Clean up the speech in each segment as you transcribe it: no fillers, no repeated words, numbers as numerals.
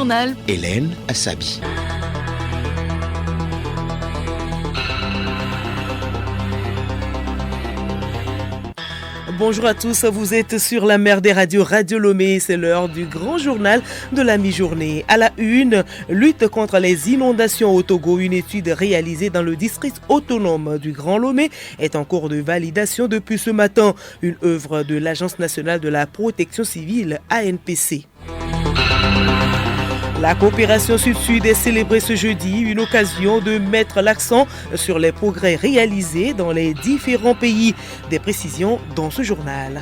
journal. Hélène Assabi. Bonjour à tous, vous êtes sur la mer des radios Radio Lomé, c'est l'heure du grand journal de la mi-journée. À la une, lutte contre les inondations au Togo, une étude réalisée dans le district autonome du Grand Lomé est en cours de validation depuis ce matin, une œuvre de l'Agence nationale de la protection civile ANPC. La coopération sud-sud est célébrée ce jeudi, une occasion de mettre l'accent sur les progrès réalisés dans les différents pays. Des précisions dans ce journal.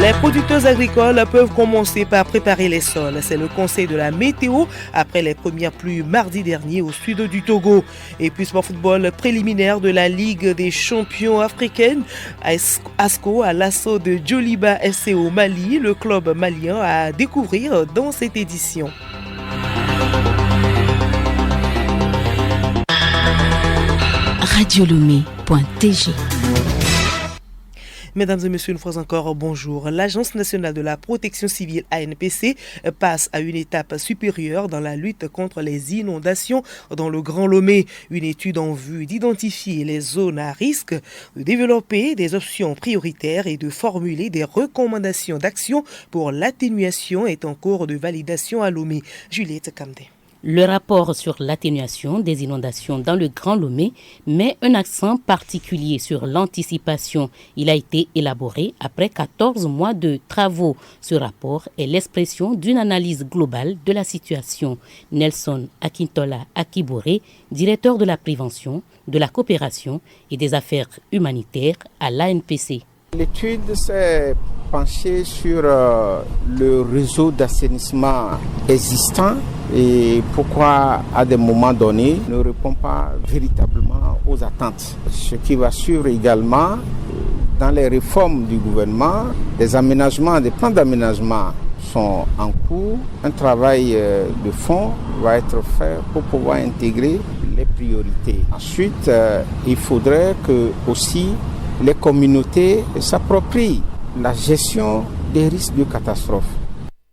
Les producteurs agricoles peuvent commencer par préparer les sols. C'est le conseil de la météo après les premières pluies mardi dernier au sud du Togo. Et puis sport football préliminaire de la Ligue des champions africaine. ASCO à l'assaut de Djoliba FC au Mali, le club malien à découvrir dans cette édition. Radiolomé.tg. Mesdames et messieurs, une fois encore, bonjour. L'Agence nationale de la protection civile ANPC passe à une étape supérieure dans la lutte contre les inondations dans le Grand Lomé. Une étude en vue d'identifier les zones à risque, de développer des options prioritaires et de formuler des recommandations d'action pour l'atténuation est en cours de validation à Lomé. Juliette Kamdé. Le rapport sur l'atténuation des inondations dans le Grand Lomé met un accent particulier sur l'anticipation. Il a été élaboré après 14 mois de travaux. Ce rapport est l'expression d'une analyse globale de la situation. Nelson Akintola Akibore, directeur de la prévention, de la coopération et des affaires humanitaires à l'ANPC. L'étude s'est penchée sur le réseau d'assainissement existant et pourquoi à des moments donnés ne répond pas véritablement aux attentes. Ce qui va suivre également dans les réformes du gouvernement, des aménagements, des plans d'aménagement sont en cours. Un travail de fond va être fait pour pouvoir intégrer les priorités. Ensuite, il faudrait que aussi les communautés s'approprient la gestion des risques de catastrophe.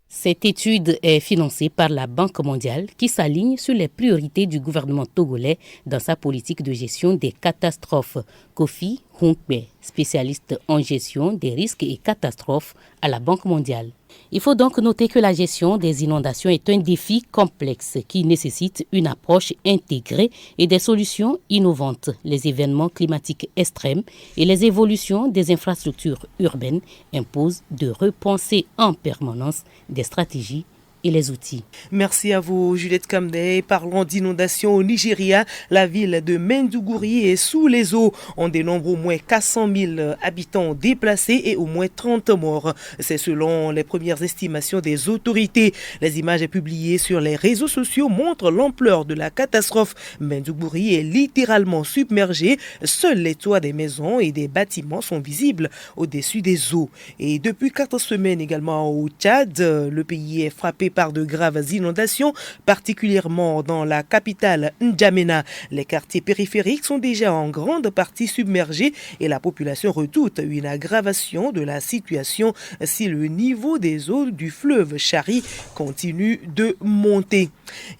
Cette étude est financée par la Banque mondiale qui s'aligne sur les priorités du gouvernement togolais dans sa politique de gestion des catastrophes. Kofi Hunkbe, spécialiste en gestion des risques et catastrophes à la Banque mondiale. Il faut donc noter que la gestion des inondations est un défi complexe qui nécessite une approche intégrée et des solutions innovantes. Les événements climatiques extrêmes et les évolutions des infrastructures urbaines imposent de repenser en permanence des stratégies et les outils. Merci à vous, Juliette Kamdé. Parlons d'inondations au Nigeria. La ville de Maiduguri est sous les eaux. On dénombre au moins 400 000 habitants déplacés et au moins 30 morts. C'est selon les premières estimations des autorités. Les images publiées sur les réseaux sociaux montrent l'ampleur de la catastrophe. Maiduguri est littéralement submergé. Seuls les toits des maisons et des bâtiments sont visibles au-dessus des eaux. Et depuis 4 semaines également au Tchad, le pays est frappé par de graves inondations, particulièrement dans la capitale N'Djamena. Les quartiers périphériques sont déjà en grande partie submergés et la population redoute une aggravation de la situation si le niveau des eaux du fleuve Chari continue de monter.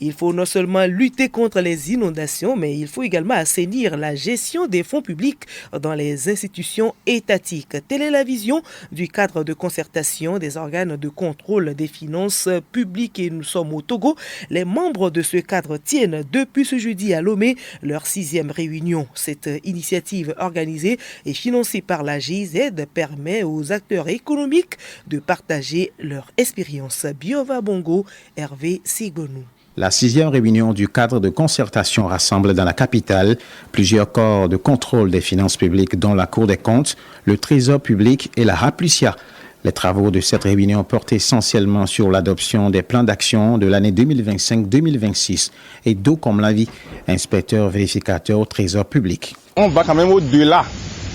Il faut non seulement lutter contre les inondations, mais il faut également assainir la gestion des fonds publics dans les institutions étatiques. Telle est la vision du cadre de concertation des organes de contrôle des finances publiques et nous sommes au Togo. Les membres de ce cadre tiennent depuis ce jeudi à Lomé leur 6e réunion. Cette initiative organisée et financée par la GIZ permet aux acteurs économiques de partager leur expérience. Biova Bongo, Hervé Sigonou. La 6e réunion du cadre de concertation rassemble dans la capitale plusieurs corps de contrôle des finances publiques dont la Cour des comptes, le Trésor public et la Raplucia. Les travaux de cette réunion portent essentiellement sur l'adoption des plans d'action de l'année 2025-2026 et d'eau comme l'avis, inspecteur vérificateur au Trésor public. On va quand même au-delà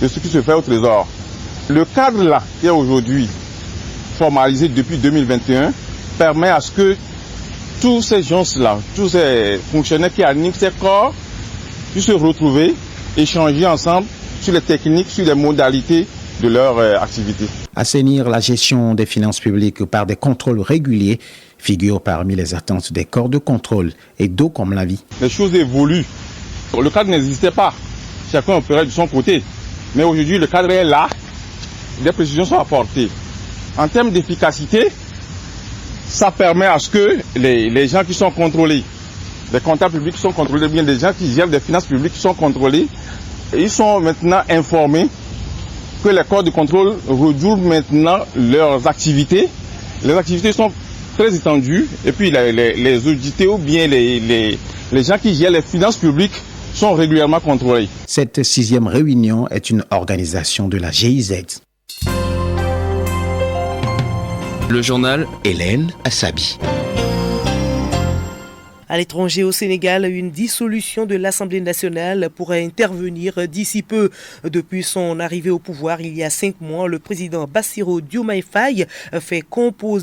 de ce qui se fait au Trésor. Le cadre là, qui est aujourd'hui formalisé depuis 2021, permet à ce que tous ces gens-là, tous ces fonctionnaires qui animent ces corps, puissent se retrouver, échanger ensemble sur les techniques, sur les modalités de leur activité. Assainir la gestion des finances publiques par des contrôles réguliers figure parmi les attentes des corps de contrôle et d'eau comme la vie. Les choses évoluent. Le cadre n'existait pas. Chacun opérait de son côté. Mais aujourd'hui, le cadre est là. Des précisions sont apportées. En termes d'efficacité, ça permet à ce que les gens qui sont contrôlés, les comptables publics qui sont contrôlés, bien des gens qui gèrent des finances publiques qui sont contrôlés, ils sont maintenant informés que les corps de contrôle redoublent maintenant leurs activités. Les activités sont très étendues et puis les audités ou bien les gens qui gèrent les finances publiques sont régulièrement contrôlés. Cette 6e réunion est une organisation de la GIZ. Le journal Hélène Assabi. À l'étranger, au Sénégal, une dissolution de l'Assemblée nationale pourrait intervenir d'ici peu. Depuis son arrivée au pouvoir il y a 5 mois, le président Bassirou Diomaye Faye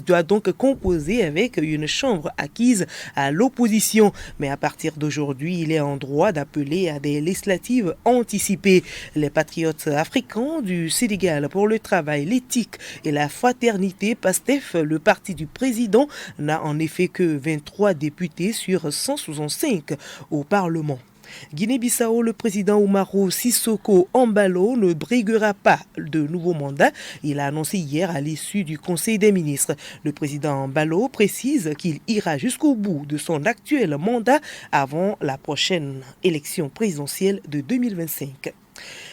doit donc composer avec une chambre acquise à l'opposition. Mais à partir d'aujourd'hui, il est en droit d'appeler à des législatives anticipées. Les patriotes africains du Sénégal pour le travail, l'éthique et la fraternité, PASTEF, le parti du président, n'a en effet que 23 députés sur 165 au Parlement. Guinée-Bissau, le président Umaru Sissoko Embalo ne briguera pas de nouveau mandat. Il a annoncé hier à l'issue du Conseil des ministres. Le président Embalo précise qu'il ira jusqu'au bout de son actuel mandat avant la prochaine élection présidentielle de 2025.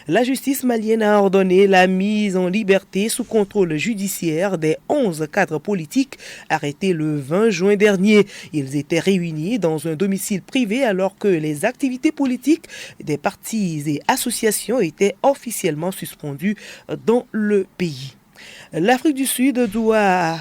La justice malienne a ordonné la mise en liberté sous contrôle judiciaire des 11 cadres politiques arrêtés le 20 juin dernier. Ils étaient réunis dans un domicile privé alors que les activités politiques des partis et associations étaient officiellement suspendues dans le pays. L'Afrique du Sud voit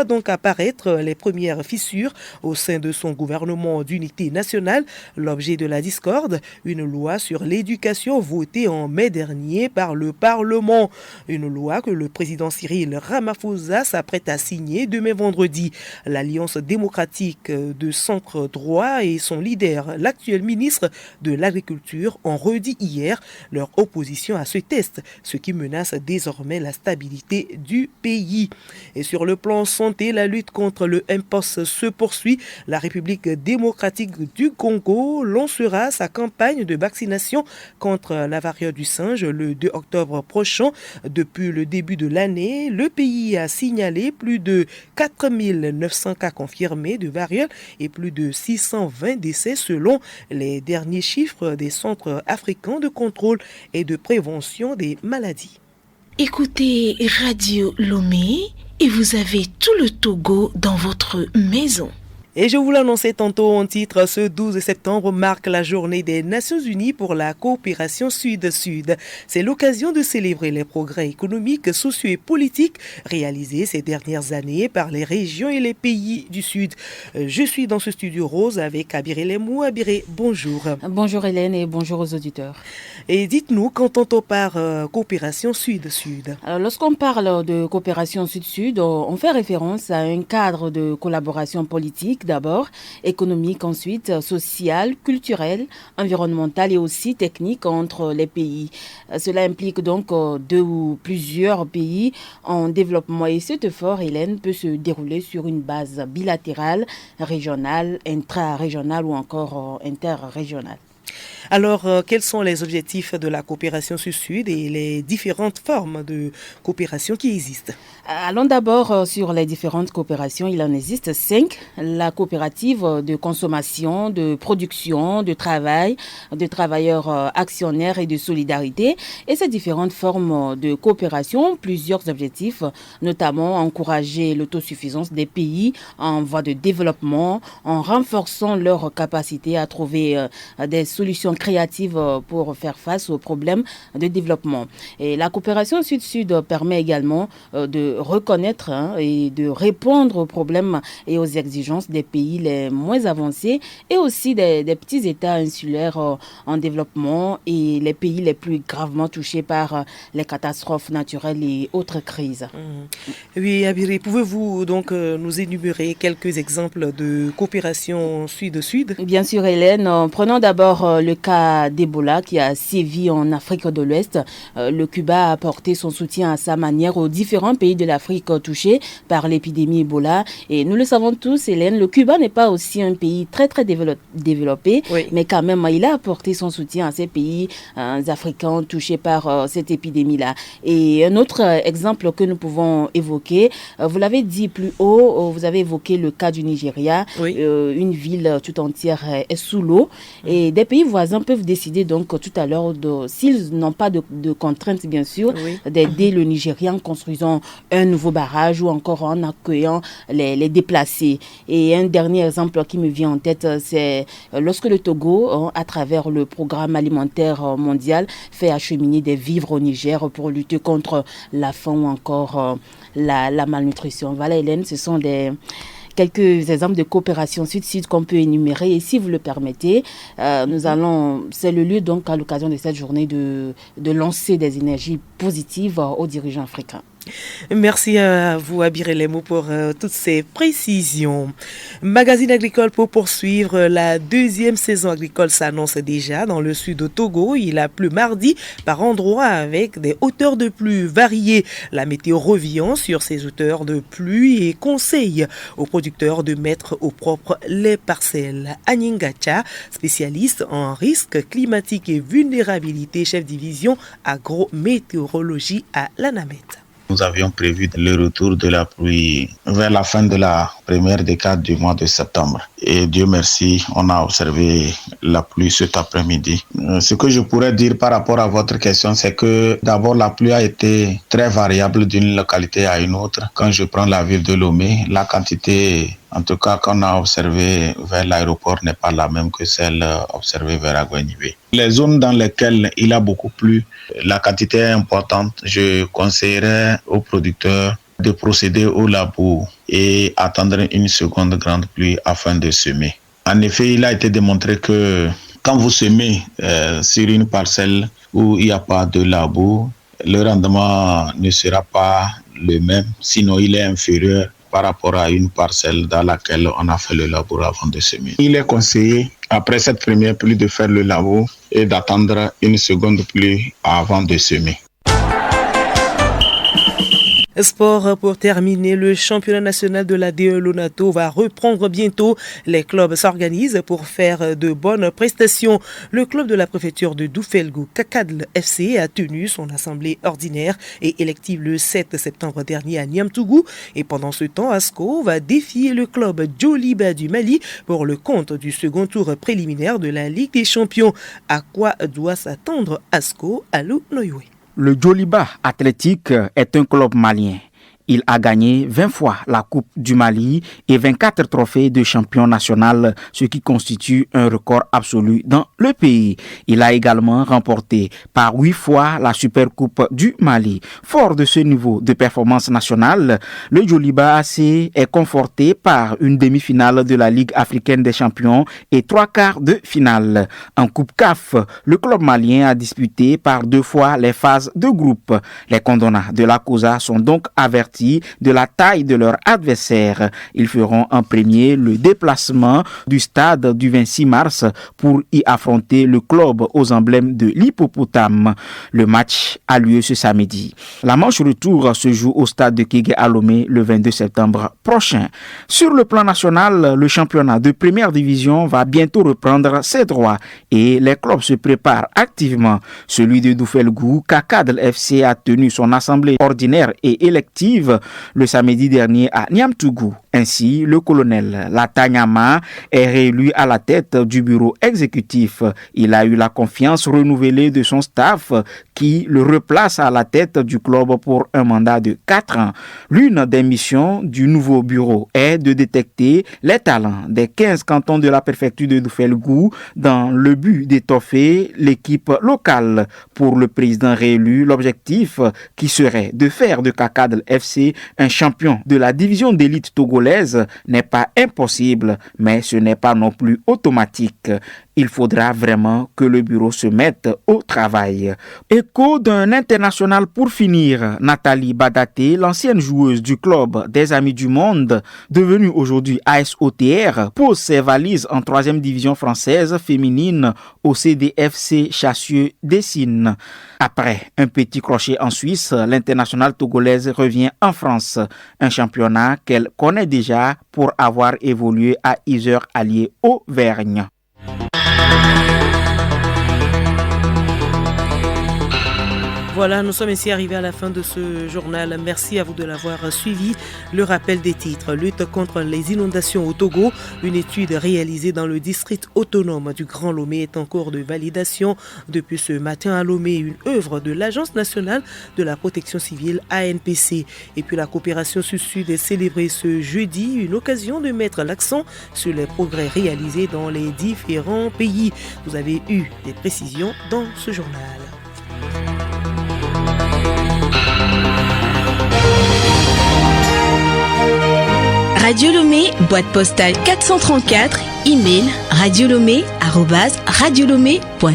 donc apparaître les premières fissures au sein de son gouvernement d'unité nationale. L'objet de la discorde, une loi sur l'éducation votée en mai dernier par le Parlement. Une loi que le président Cyril Ramaphosa s'apprête à signer demain vendredi. L'Alliance démocratique de centre droit et son leader, l'actuel ministre de l'Agriculture, ont redit hier leur opposition à ce test, ce qui menace désormais la stabilité du pays. Et sur le plan santé, la lutte contre le mpox se poursuit. La République démocratique du Congo lancera sa campagne de vaccination contre la variole du singe le 2 octobre prochain. Depuis le début de l'année, le pays a signalé plus de 4900 cas confirmés de variole et plus de 620 décès selon les derniers chiffres des centres africains de contrôle et de prévention des maladies. Écoutez Radio Lomé et vous avez tout le Togo dans votre maison. Et je vous l'annonçais tantôt en titre, ce 12 septembre marque la journée des Nations Unies pour la coopération Sud-Sud. C'est l'occasion de célébrer les progrès économiques, sociaux et politiques réalisés ces dernières années par les régions et les pays du Sud. Je suis dans ce studio rose avec Abiré Lemou. Abiré, bonjour. Bonjour Hélène et bonjour aux auditeurs. Et dites-nous, qu'entend-on par coopération Sud-Sud? Alors, lorsqu'on parle de coopération Sud-Sud, on fait référence à un cadre de collaboration politique d'abord, économique ensuite, sociale, culturelle, environnementale et aussi technique entre les pays. Cela implique donc 2 ou plusieurs pays en développement et cet effort, Hélène, peut se dérouler sur une base bilatérale, régionale, intra-régionale ou encore interrégionale. Alors, quels sont les objectifs de la coopération Sud-Sud et les différentes formes de coopération qui existent? Allons d'abord sur les différentes coopérations. Il en existe 5. La coopérative de consommation, de production, de travail, de travailleurs actionnaires et de solidarité. Et ces différentes formes de coopération ont plusieurs objectifs, notamment encourager l'autosuffisance des pays en voie de développement, en renforçant leur capacité à trouver des solutions créatives pour faire face aux problèmes de développement. Et la coopération Sud-Sud permet également de reconnaître et de répondre aux problèmes et aux exigences des pays les moins avancés et aussi des petits États insulaires en développement et les pays les plus gravement touchés par les catastrophes naturelles et autres crises. Oui, Abiré, pouvez-vous donc nous énumérer quelques exemples de coopération Sud-Sud? Bien sûr, Hélène. Prenons d'abord le cas d'Ebola qui a sévi en Afrique de l'Ouest. Le Cuba a apporté son soutien à sa manière aux différents pays de l'Afrique touchés par l'épidémie Ebola. Et nous le savons tous, Hélène, le Cuba n'est pas aussi un pays très développé, oui, mais quand même, il a apporté son soutien à ces pays africains touchés par cette épidémie-là. Et un autre exemple que nous pouvons évoquer, vous l'avez dit plus haut, vous avez évoqué le cas du Nigeria. Oui. Une ville tout entière est sous l'eau. Et des pays voisins peuvent décider donc tout à l'heure, s'ils n'ont pas de contraintes bien sûr, oui, d'aider le Nigeria en construisant un nouveau barrage ou encore en accueillant les déplacés. Et un dernier exemple qui me vient en tête, c'est lorsque le Togo, à travers le programme alimentaire mondial, fait acheminer des vivres au Niger pour lutter contre la faim ou encore la malnutrition. Voilà Hélène, ce sont quelques exemples de coopération sud-sud qu'on peut énumérer. Et si vous le permettez, c'est le lieu donc à l'occasion de cette journée de lancer des énergies positives aux dirigeants africains. Merci à vous, Abirelemo, pour toutes ces précisions. Magazine agricole pour poursuivre. La deuxième saison agricole s'annonce déjà dans le sud du Togo. Il a plu mardi par endroits avec des hauteurs de pluie variées. La météo revient sur ces hauteurs de pluie et conseille aux producteurs de mettre au propre les parcelles. Aningacha, spécialiste en risques climatiques et vulnérabilité, chef division agrométéorologie à l'ANAMET. Nous avions prévu le retour de la pluie vers la fin de la première décade du mois de septembre. Et Dieu merci, on a observé la pluie cet après-midi. Ce que je pourrais dire par rapport à votre question, c'est que d'abord la pluie a été très variable d'une localité à une autre. Quand je prends la ville de Lomé, la quantité, en tout cas qu'on a observée vers l'aéroport, n'est pas la même que celle observée vers Aguenibé. Les zones dans lesquelles il a beaucoup plu, la quantité est importante. Je conseillerais aux producteurs de procéder au labour et attendre une seconde grande pluie afin de semer. En effet, il a été démontré que quand vous semez sur une parcelle où il n'y a pas de labour, le rendement ne sera pas le même, sinon il est inférieur par rapport à une parcelle dans laquelle on a fait le labour avant de semer. Il est conseillé, après cette première pluie, de faire le labour et d'attendre une seconde pluie avant de semer. Sport pour terminer, le championnat national de la DE Lonato va reprendre bientôt. Les clubs s'organisent pour faire de bonnes prestations. Le club de la préfecture de Doufelgou, Kakadl FC, a tenu son assemblée ordinaire et élective le 7 septembre dernier à Niamtougou. Et pendant ce temps, ASCO va défier le club Djoliba du Mali pour le compte du second tour préliminaire de la Ligue des Champions. À quoi doit s'attendre ASCO? Alou Noyoué. Le Djoliba Athlétique est un club malien. Il a gagné 20 fois la Coupe du Mali et 24 trophées de champion national, ce qui constitue un record absolu dans le pays. Il a également remporté par 8 fois la Supercoupe du Mali. Fort de ce niveau de performance nationale, le Djoliba AC est conforté par une demi-finale de la Ligue africaine des champions et 3 quarts de finale. En Coupe CAF, le club malien a disputé par 2 fois les phases de groupe. Les condonnats de la COSA sont donc avertis de la taille de leur adversaire. Ils feront en premier le déplacement du stade du 26 mars pour y affronter le club aux emblèmes de l'hippopotame. Le match a lieu ce samedi. La manche retour se joue au stade de Kégué à Lomé le 22 septembre prochain. Sur le plan national, le championnat de première division va bientôt reprendre ses droits et les clubs se préparent activement. Celui de Doufelgou, Kakadl FC, a tenu son assemblée ordinaire et élective le samedi dernier à Niamtougou. Ainsi, le colonel Latanyama est réélu à la tête du bureau exécutif. Il a eu la confiance renouvelée de son staff qui le replace à la tête du club pour un mandat de 4 ans. L'une des missions du nouveau bureau est de détecter les talents des 15 cantons de la préfecture de Doufelgou dans le but d'étoffer l'équipe locale. Pour le président réélu, l'objectif qui serait de faire de Kakadl FC un champion de la division d'élite togolaise n'est pas impossible, mais ce n'est pas non plus automatique. Il faudra vraiment que le bureau se mette au travail. Écho d'un international pour finir. Nathalie Badaté, l'ancienne joueuse du club des Amis du Monde, devenue aujourd'hui AS OTR, pose ses valises en 3e division française féminine au CDFC Chassieux-Dessines. Après un petit crochet en Suisse, l'internationale togolaise revient en France, un championnat qu'elle connaît déjà pour avoir évolué à Isère-Allier Auvergne. Voilà, nous sommes ici arrivés à la fin de ce journal. Merci à vous de l'avoir suivi. Le rappel des titres. Lutte contre les inondations au Togo. Une étude réalisée dans le district autonome du Grand Lomé est en cours de validation. Depuis ce matin à Lomé, une œuvre de l'Agence nationale de la protection civile ANPC. Et puis la coopération sud-sud est célébrée ce jeudi. Une occasion de mettre l'accent sur les progrès réalisés dans les différents pays. Vous avez eu des précisions dans ce journal. Radio Lomé, boîte postale 434, email radiolomé@radiolomé.com.